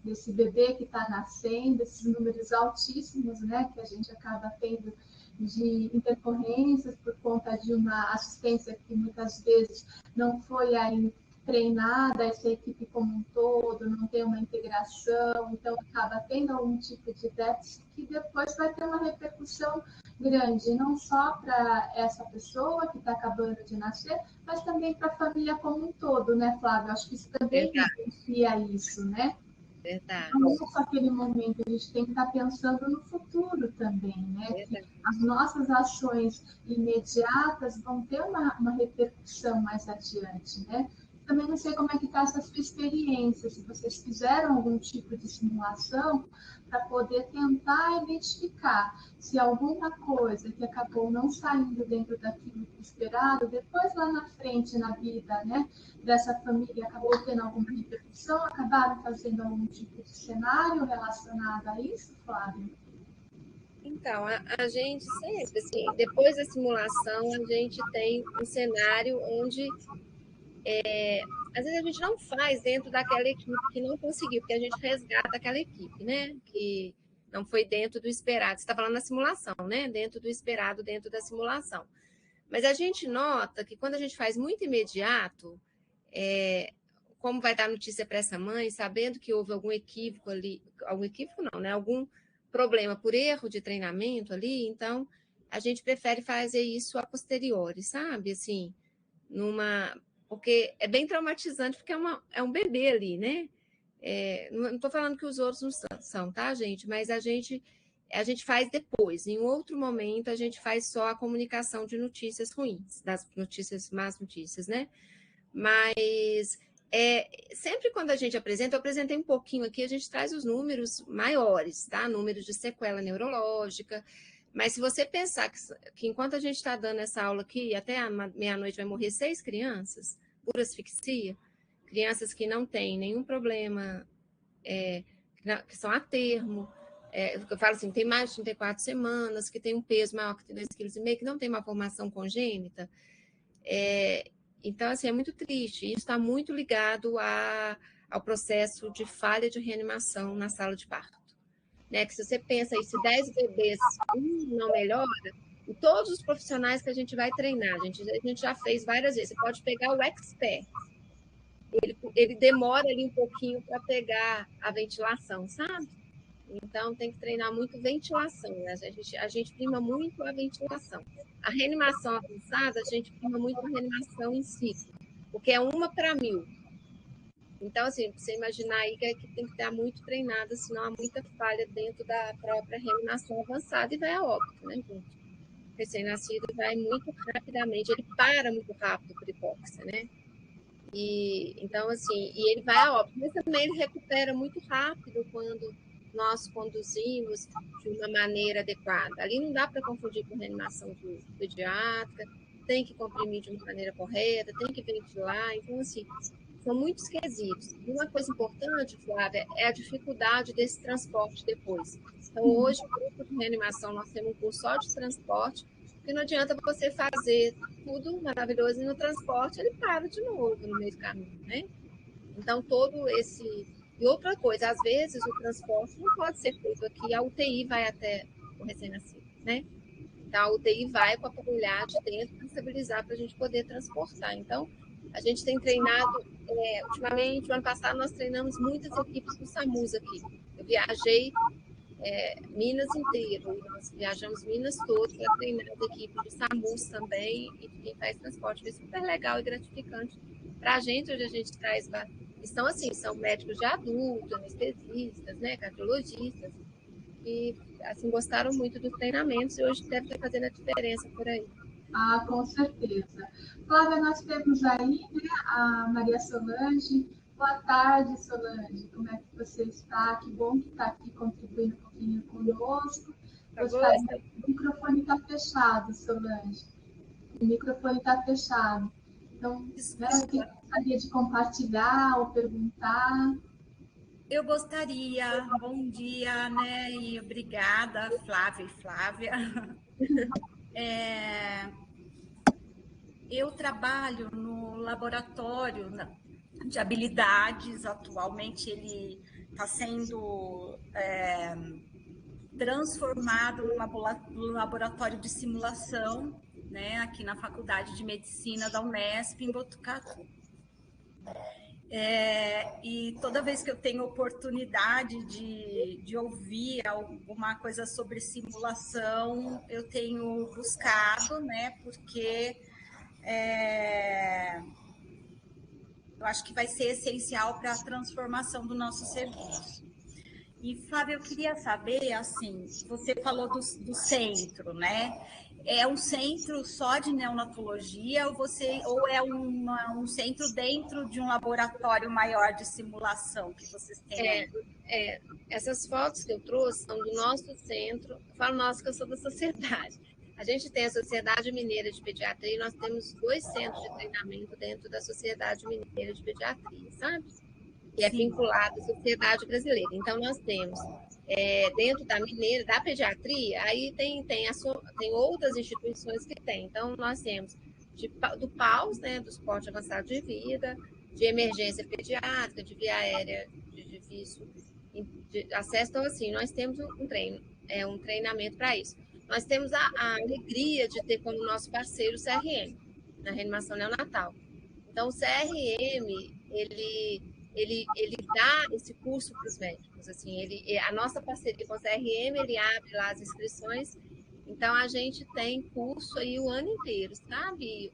desse bebê que está nascendo, esses números altíssimos, né? Que a gente acaba tendo de intercorrências por conta de uma assistência que muitas vezes não foi aí treinada, essa equipe como um todo, não tem uma integração, então acaba tendo algum tipo de déficit que depois vai ter uma repercussão grande, não só para essa pessoa que está acabando de nascer, mas também para a família como um todo, né, Flávia? Acho que isso também influencia isso, né? Verdade. Então, não só aquele momento, a gente tem que estar pensando no futuro também, né? Que as nossas ações imediatas vão ter uma repercussão mais adiante, né? Também não sei como é que está essa sua experiência, se vocês fizeram algum tipo de simulação para poder tentar identificar se alguma coisa que acabou não saindo dentro daquilo esperado, depois lá na frente, na vida, né, dessa família, acabou tendo alguma repercussão, acabaram fazendo algum tipo de cenário relacionado a isso, Flávia? Então, a gente sempre, assim, depois da simulação, a gente tem um cenário onde às vezes a gente não faz dentro daquela equipe que não conseguiu, porque a gente resgata aquela equipe, né? Que não foi dentro do esperado. Você está falando da simulação, né? Dentro do esperado, dentro da simulação. Mas a gente nota que quando a gente faz muito imediato, como vai dar notícia para essa mãe, sabendo que houve algum equívoco ali, algum equívoco não, né? Algum problema por erro de treinamento ali, então a gente prefere fazer isso a posteriori, sabe? Assim, porque é bem traumatizante, porque é um bebê ali, né? Não estou falando que os outros não são, tá, gente? Mas a gente faz depois. Em outro momento, a gente faz só a comunicação de notícias ruins, das notícias, más notícias, né? Mas sempre quando a gente apresenta, eu apresentei um pouquinho aqui, a gente traz os números maiores, tá? Números de sequela neurológica. Mas se você pensar que enquanto a gente está dando essa aula aqui, até a meia-noite vai morrer 6 crianças por asfixia, crianças que não têm nenhum problema, que são a termo, eu falo assim, tem mais de 34 semanas, que tem um peso maior que 2,5 kg, que não tem uma formação congênita. Então, assim, é muito triste. Isso está muito ligado ao processo de falha de reanimação na sala de parto. Né? Que se você pensa aí, se 10 bebês não melhora, e todos os profissionais que a gente vai treinar, a gente já fez várias vezes. Você pode pegar o expert, ele demora ali um pouquinho para pegar a ventilação, sabe? Então, tem que treinar muito ventilação, né? A gente prima muito a ventilação. A reanimação avançada, a gente prima muito a reanimação em ciclo, porque é 1:1000. Então, assim, você imaginar aí que tem que estar muito treinada, senão há muita falha dentro da própria reanimação avançada e vai a óbito, né, gente? Recém-nascido vai muito rapidamente, ele para muito rápido por hipóxia, né? Então, assim, e ele vai a óbito, mas também ele recupera muito rápido quando nós conduzimos de uma maneira adequada. Ali não dá para confundir com reanimação pediátrica, tem que comprimir de uma maneira correta, tem que ventilar. Então, assim, são muitos quesitos. E uma coisa importante, Flávia, é a dificuldade desse transporte depois. Então, hoje, o grupo de reanimação, nós temos um curso só de transporte, porque não adianta você fazer tudo maravilhoso e no transporte ele para de novo no meio do caminho, né? Então, todo esse... E outra coisa, às vezes o transporte não pode ser feito aqui, a UTI vai até o recém-nascido, né? Então, a UTI vai com a aparelhagem dentro para estabilizar para a gente poder transportar. Então, a gente tem treinado, ultimamente, no ano passado, nós treinamos muitas equipes do SAMUS aqui. Eu viajei Minas inteiro, nós viajamos Minas todo para treinar as equipes do SAMUS também, e quem faz transporte. Foi super legal e gratificante para a gente, onde a gente traz... Estão assim, são médicos de adulto, anestesistas, né, cardiologistas, que assim, gostaram muito dos treinamentos e hoje deve estar fazendo a diferença por aí. Ah, com certeza. Flávia, nós temos aí, né, a Maria Solange. Boa tarde, Solange. Como é que você está? Que bom que está aqui contribuindo um pouquinho conosco. O microfone está fechado, Solange. O microfone está fechado. Então, né, quem gostaria de compartilhar ou perguntar? Eu gostaria. Bom dia, né? E obrigada, Flávia e Flávia. Eu trabalho no laboratório de habilidades. Atualmente ele está sendo transformado num laboratório de simulação, né? Aqui na Faculdade de Medicina da Unesp, em Botucatu. E toda vez que eu tenho oportunidade de ouvir alguma coisa sobre simulação, eu tenho buscado, né? Porque eu acho que vai ser essencial para a transformação do nosso serviço. E, Flávia, eu queria saber, assim, você falou do centro, né? É um centro só de neonatologia ou é um centro dentro de um laboratório maior de simulação que vocês têm? Essas fotos que eu trouxe são do nosso centro. Eu falo nosso que eu sou da sociedade. A gente tem a Sociedade Mineira de Pediatria e nós temos 2 centros de treinamento dentro da Sociedade Mineira de Pediatria, sabe? Que é vinculado à Sociedade Brasileira. Então, nós temos, dentro da Mineira, da pediatria, aí tem outras instituições que tem. Então, nós temos do PAUS, né, do Suporte Avançado de Vida, de emergência pediátrica, de via aérea de difícil acesso. Então, assim, nós temos um treinamento para isso. Nós temos a alegria de ter como nosso parceiro o CRM, na reanimação neonatal. Então, o CRM, ele dá esse curso para os médicos. Assim, a nossa parceria com o CRM, ele abre lá as inscrições. Então, a gente tem curso aí o ano inteiro, sabe,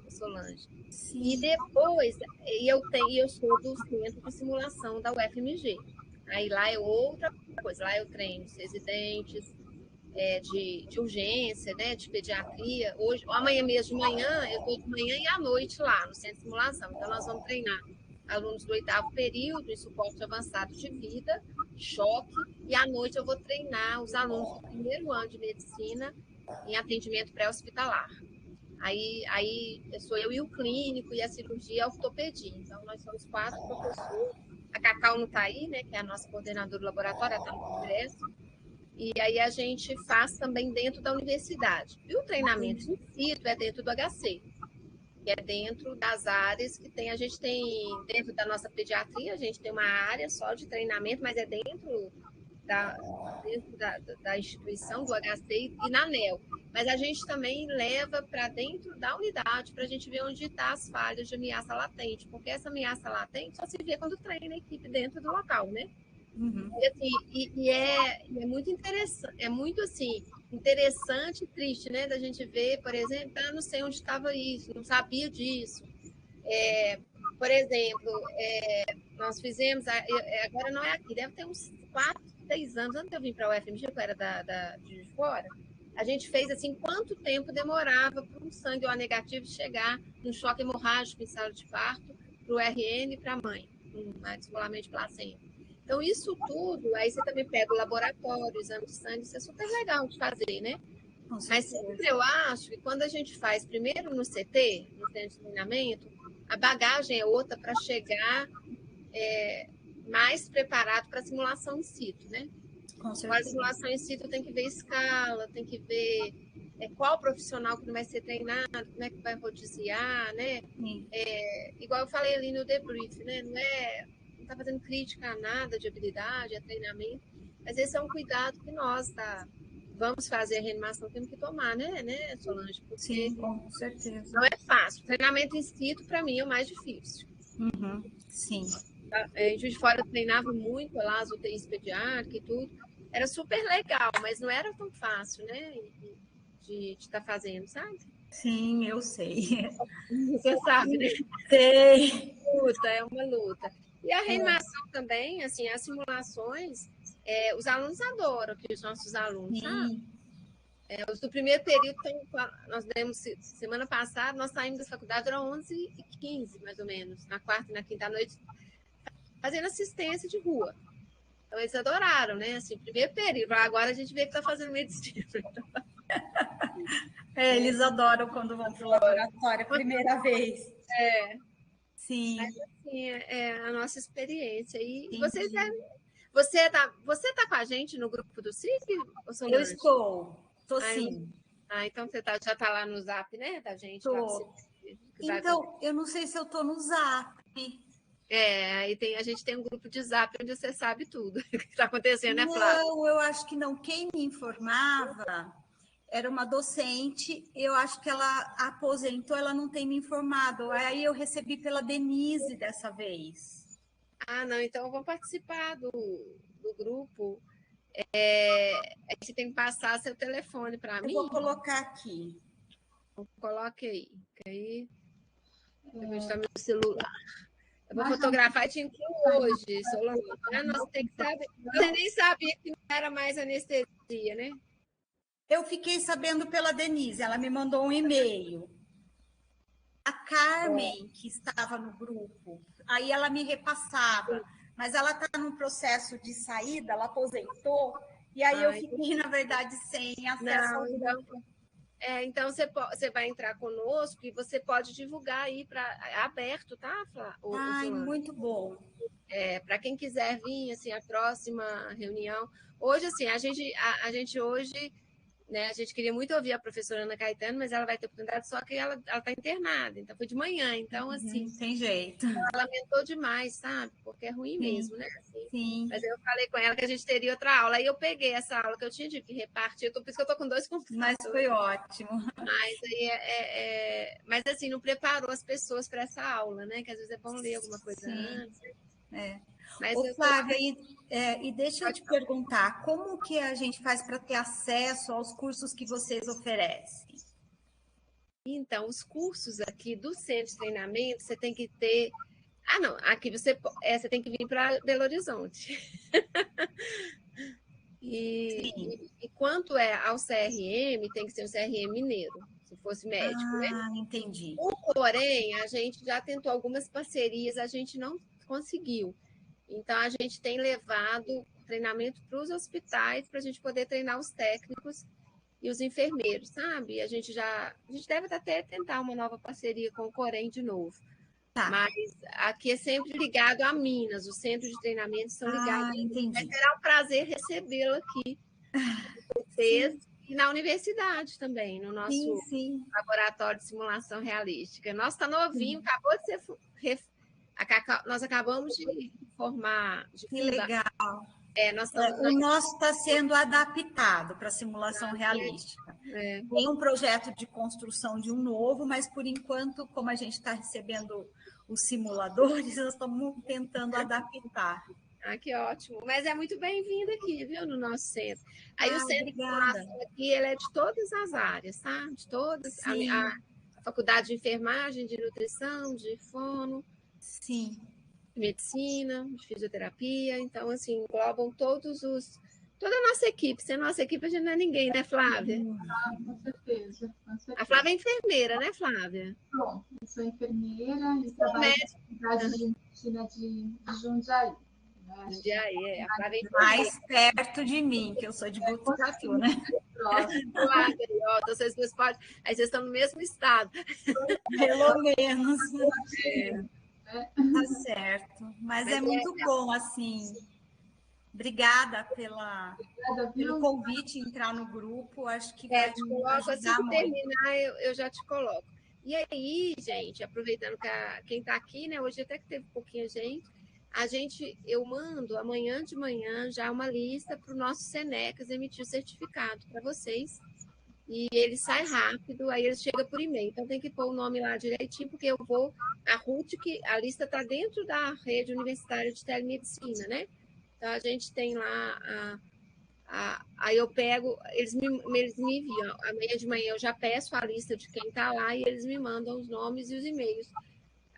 Solange? Sim. E depois, eu sou do Centro de Simulação da UFMG. Aí lá é outra coisa, lá eu treino os residentes de urgência, né, de pediatria. Amanhã mesmo de manhã, eu estou de manhã e à noite lá no Centro de Simulação. Então, nós vamos treinar alunos do 8º período, em suporte avançado de vida, choque, e à noite eu vou treinar os alunos do 1º ano de medicina em atendimento pré-hospitalar. Aí sou eu e o clínico e a cirurgia e a ortopedia. Então, nós somos 4 professores. A Cacau não está aí, né, que é a nossa coordenadora do laboratório, ela está no congresso. E aí a gente faz também dentro da universidade. E o treinamento in situ é dentro do HC, que é dentro das áreas que tem. A gente tem, dentro da nossa pediatria, a gente tem uma área só de treinamento, mas é dentro dentro da instituição, do HC e na ANEEL. Mas a gente também leva para dentro da unidade para a gente ver onde estão as falhas de ameaça latente, porque essa ameaça latente só se vê quando treina a equipe dentro do local, né? Uhum. E, assim, é muito interessante, é muito assim, interessante e triste, né? Da gente ver, por exemplo, não sei onde estava isso, não sabia disso. Por exemplo, nós fizemos, agora não é aqui, deve ter uns 4, 6 anos, antes de eu vim para a UFMG, que eu era de fora, a gente fez assim, quanto tempo demorava para um sangue O negativo chegar num choque hemorrágico em sala de parto, para o RN e para a mãe, um descolamento de placenta. Então, isso tudo, aí você também pega o laboratório, o exame de sangue, isso é super legal de fazer, né? Mas sempre eu acho que quando a gente faz primeiro no CT, no centro de treinamento, a bagagem é outra para chegar mais preparado para a simulação in situ, né? Com certeza. Para a simulação in situ tem que ver escala, tem que ver qual profissional que não vai ser treinado, como é que vai rodiziar, né? Igual eu falei ali no debrief, né? Não está fazendo crítica a nada de habilidade, a treinamento, mas esse é um cuidado que nós vamos fazer a reanimação, temos que tomar, né, Solange? Porque sim, com certeza. Não é fácil. O treinamento in situ, para mim, é o mais difícil. Uhum. Sim. Em Juiz de Fora eu treinava muito lá, as UTIs pediátricas e tudo. Era super legal, mas não era tão fácil, né? De estar fazendo, sabe? Sim, eu sei. Você sabe, né? Sei. É uma luta. E a reanimação também, assim, as simulações, os alunos adoram, que os nossos alunos, sabe? Os do primeiro período, nós demos, semana passada, nós saímos da faculdade, eram 11h15, mais ou menos, na quarta e na quinta noite, fazendo assistência de rua. Então, eles adoraram, né? Assim, primeiro período. Agora a gente vê que está fazendo medicina. Eles adoram quando vão para o laboratório a primeira vez. Sim. Mas, assim, é a nossa experiência. E você tá com a gente no grupo do CIP? Eu estou sim. Então você já está lá no Zap, né? Da gente. Então, eu não sei se eu estou no Zap. Aí a gente tem um grupo de Zap onde você sabe tudo que está acontecendo, né, Flávia? Não, eu acho que não. Quem me informava era uma docente, eu acho que ela aposentou, ela não tem me informado. Aí eu recebi pela Denise dessa vez. Não, então eu vou participar do grupo. Você tem que passar seu telefone para mim. Eu vou colocar aqui. Coloque aí. Eu vou estar meu celular. Eu vou fotografar e te incluo hoje, Solange. Nós tem que saber. Você nem sabia que não era mais anestesia, né? Eu fiquei sabendo pela Denise, ela me mandou um e-mail. A Carmen, que estava no grupo, aí ela me repassava, mas ela está num processo de saída, ela aposentou, e aí eu fiquei, na verdade, sem acesso ao grupo. Então você vai entrar conosco e você pode divulgar aí aberto, tá, Flá? Muito bom. Para quem quiser vir, assim, a próxima reunião. Hoje, assim, a gente hoje, né, a gente queria muito ouvir a professora Ana Caetano, mas ela vai ter oportunidade, só que ela está internada, então foi de manhã, então, assim... Tem jeito. Ela lamentou demais, sabe? Porque é ruim mesmo, né? Assim, sim. Mas eu falei com ela que a gente teria outra aula, aí eu peguei essa aula que eu tinha de repartir, por isso que eu estou com 2 computadores. Mas foi ótimo. Mas aí mas assim, não preparou as pessoas para essa aula, né? Que às vezes é bom ler alguma coisa antes. Mas Flávia, e deixa eu te perguntar, como que a gente faz para ter acesso aos cursos que vocês oferecem? Então, os cursos aqui do centro de treinamento, você tem que ter... não, aqui você tem que vir para Belo Horizonte. E quanto ao CRM, tem que ser um CRM mineiro, se fosse médico, né? Entendi. Porém, a gente já tentou algumas parcerias, a gente não conseguiu. Então, a gente tem levado treinamento para os hospitais para a gente poder treinar os técnicos e os enfermeiros, sabe? A gente deve até tentar uma nova parceria com o Corém de novo. Mas aqui é sempre ligado a Minas, os centros de treinamento são ligados. Entendi. Mas será um prazer recebê-lo aqui com vocês e na universidade também, no nosso laboratório de simulação realística. Nosso está novinho, acabou de ser... Nós acabamos de formar, de fundar. Que legal. Nós estamos... O nosso está sendo adaptado para simulação realística. Tem um projeto de construção de um novo, mas, por enquanto, como a gente está recebendo os simuladores, nós estamos tentando adaptar. Que ótimo. Mas é muito bem-vindo aqui, viu, no nosso centro. Aí o centro obrigada. de simulação aqui, ele é de todas as áreas, tá? De todas. A faculdade de enfermagem, de nutrição, de fono. Sim. De medicina, de fisioterapia. Então, assim, englobam toda a nossa equipe. Sem nossa equipe, a gente não é ninguém, né, Flávia? Com certeza, com certeza. A Flávia é enfermeira, né, Flávia? Bom, eu sou enfermeira e trabalho na Faculdade de Medicina de Jundiaí. Jundiaí, a Flávia é mais perto de mim, que eu sou de Botucatu, né? Então, vocês podem... Aí vocês estão no mesmo estado. Pelo menos. Tá certo. Mas é muito bom, assim. Obrigada pelo convite entrar no grupo. Acho que vai te coloco, ajudar assim muito. Que terminar, eu já te coloco. E aí, gente, aproveitando que quem está aqui, né? Hoje até que teve pouquinha gente, eu mando amanhã de manhã já uma lista para o nosso Senecas emitir o certificado para vocês. E ele sai rápido, aí ele chega por e-mail. Então tem que pôr o nome lá direitinho, porque eu vou. A RUT, que a lista está dentro da rede universitária de telemedicina, né? Então a gente tem lá aí eu pego, eles me enviam. Amanhã de manhã eu já peço a lista de quem está lá e eles me mandam os nomes e os e-mails.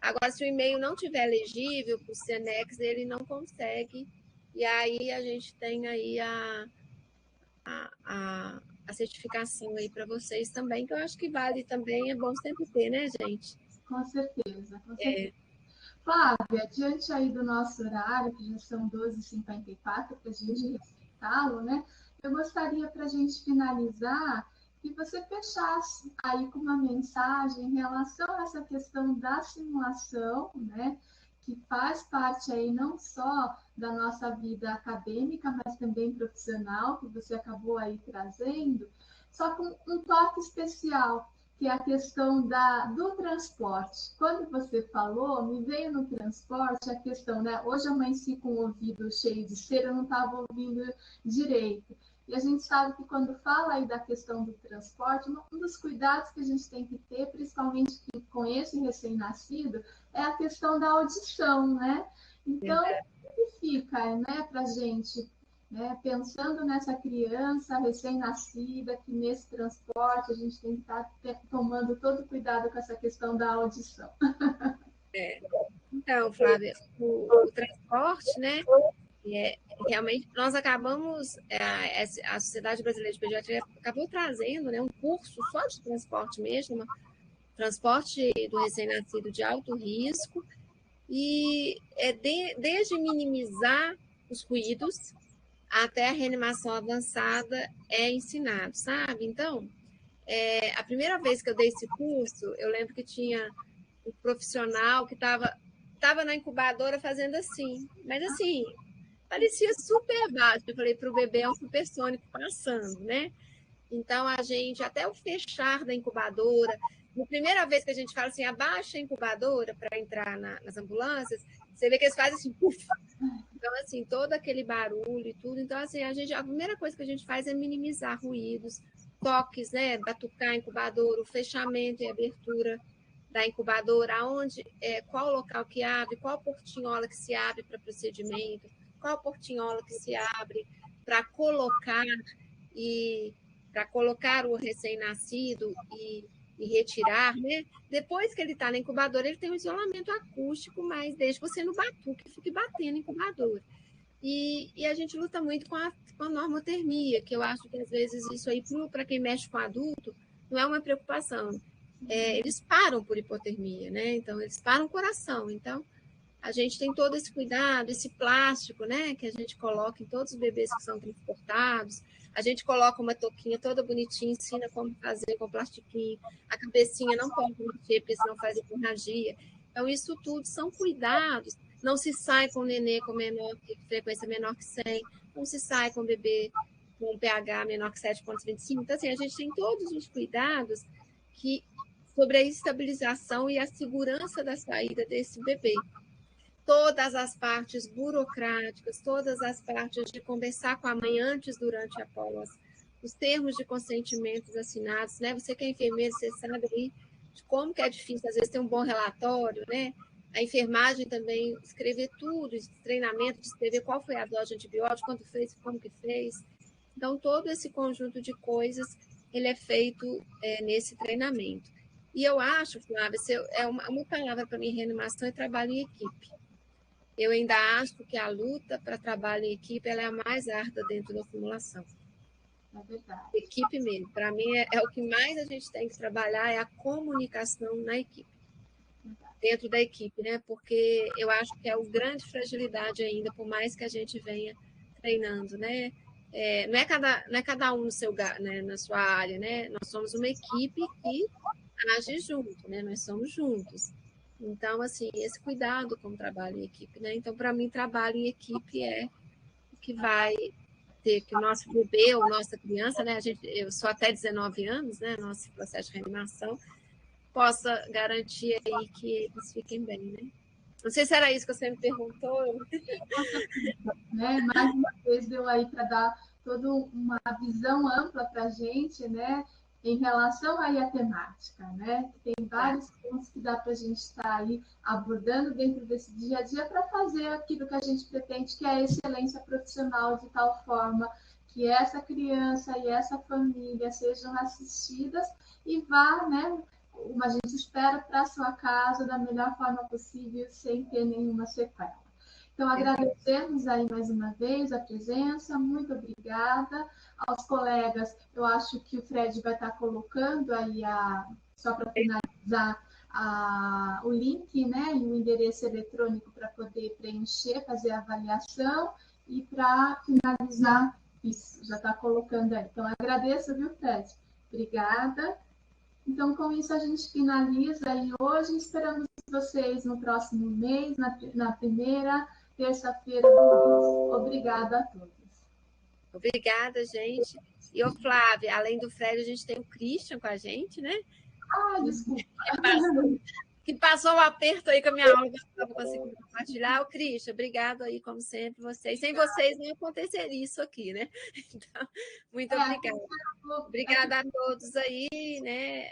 Agora, se o e-mail não tiver legível para o Senex, ele não consegue. E aí a gente tem aí a certificação aí para vocês também, que eu acho que vale também, é bom sempre ter, né, gente? Com certeza, com certeza. Flávia, diante aí do nosso horário, que já são 12h54, para a gente respeitá-lo, né? Eu gostaria, para a gente finalizar, que você fechasse aí com uma mensagem em relação a essa questão da simulação, né? Que faz parte aí não só da nossa vida acadêmica, mas também profissional, que você acabou aí trazendo, só com um toque especial, que é a questão do transporte. Quando você falou, me veio no transporte a questão, né? Hoje eu amanheci com o ouvido cheio de cera, eu não estava ouvindo direito. E a gente sabe que quando fala aí da questão do transporte, um dos cuidados que a gente tem que ter, principalmente com esse recém-nascido, é a questão da audição, né? Então, o que fica, né, para a gente, né, pensando nessa criança recém-nascida, que nesse transporte a gente tem que estar tomando todo cuidado com essa questão da audição. Então, Flávia, o transporte, né? Realmente, nós acabamos, a Sociedade Brasileira de Pediatria acabou trazendo, né, um curso só de transporte mesmo, transporte do recém-nascido de alto risco, e desde minimizar os ruídos até a reanimação avançada é ensinado, sabe? Então, a primeira vez que eu dei esse curso, eu lembro que tinha um profissional que estava na incubadora fazendo assim, mas assim, parecia super baixo. Eu falei, para o bebê é um supersônico passando, né? Então, a gente, até o fechar da incubadora, na primeira vez que a gente fala assim, abaixa a incubadora para entrar nas ambulâncias, você vê que eles fazem assim, puf! Então, assim, todo aquele barulho e tudo. Então, assim, a primeira coisa que a gente faz é minimizar ruídos, toques, né? Batucar a incubadora, o fechamento e abertura da incubadora, qual local que abre, qual portinhola que se abre para procedimento, qual portinhola que se abre para colocar o recém-nascido e retirar, né? Depois que ele está na incubadora, ele tem um isolamento acústico, mas desde que você não batuque, fique batendo a incubadora. E a gente luta muito com a normotermia, que eu acho que às vezes isso aí, para quem mexe com adulto, não é uma preocupação. Eles param por hipotermia, né? Então, eles param o coração. Então, a gente tem todo esse cuidado, esse plástico, né? Que a gente coloca em todos os bebês que são transportados. A gente coloca uma touquinha toda bonitinha, ensina como fazer com plastiquinho. A cabecinha não pode mexer, porque senão faz hemorragia. Então, isso tudo são cuidados. Não se sai com o nenê com frequência menor que 100. Não se sai com o bebê com pH menor que 7,25. Então, assim, a gente tem todos os cuidados sobre a estabilização e a segurança da saída desse bebê. todas as partes burocráticas, todas as partes de conversar com a mãe antes, durante e após, os termos de consentimentos assinados, né? Você que é enfermeiro, você sabe aí de como que é difícil, às vezes, ter um bom relatório, né? A enfermagem também, escrever tudo, treinamento, de escrever qual foi a dose de antibiótico, quanto fez, como que fez. Então, todo esse conjunto de coisas, ele é feito nesse treinamento. E eu acho, Flávia, uma palavra para mim, reanimação é trabalho em equipe. Eu ainda acho que a luta para trabalho em equipe ela é a mais árdua dentro da simulação. É verdade. Equipe mesmo. Para mim, é o que mais a gente tem que trabalhar, é a comunicação na equipe. Dentro da equipe, né? Porque eu acho que é uma grande fragilidade ainda, por mais que a gente venha treinando, né? Não é cada um no seu, né, na sua área, né? Nós somos uma equipe que age junto, né? Nós somos juntos. Então, assim, esse cuidado com o trabalho em equipe, né? Então, para mim, trabalho em equipe é o que vai ter que o nosso bebê ou nossa criança, né? Eu sou até 19 anos, né? Nosso processo de reanimação, possa garantir aí que eles fiquem bem, né? Não sei se era isso que você me perguntou. Né? Mais uma vez deu aí para dar toda uma visão ampla para a gente, né? Em relação aí à temática, né? Tem vários pontos que dá para a gente estar aí abordando dentro desse dia a dia para fazer aquilo que a gente pretende, que é a excelência profissional, de tal forma que essa criança e essa família sejam assistidas e vá, né? Como a gente espera, para a sua casa da melhor forma possível, sem ter nenhuma sequela. Então, agradecemos aí mais uma vez a presença, muito obrigada. Aos colegas, eu acho que o Fred vai estar colocando aí, só para finalizar, o link, né, e o endereço eletrônico para poder preencher, fazer a avaliação, e para finalizar, isso, já está colocando aí. Então, agradeço, viu, Fred? Obrigada. Então, com isso, a gente finaliza aí hoje. Esperamos vocês no próximo mês, na primeira terça-feira do mês. Obrigada a todos. Obrigada, gente. E, ô Flávia, além do Fred, a gente tem o Christian com a gente, né? Desculpa. Que passou o aperto aí com a minha aula, que eu não estava conseguindo compartilhar. O Christian, obrigado aí, como sempre, vocês. Sem vocês não aconteceria isso aqui, né? Então, muito obrigada. Obrigada a todos aí, né?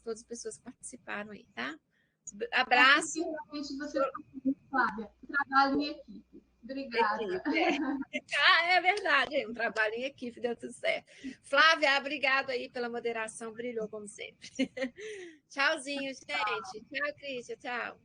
Todas as pessoas que participaram aí, tá? Abraço. Realmente você, Flávia, trabalho em equipe. Obrigada. É verdade, é um trabalho em equipe, deu tudo certo. Flávia, obrigado aí pela moderação, brilhou como sempre. Tchauzinho, gente. Tchau, Crícia, tchau.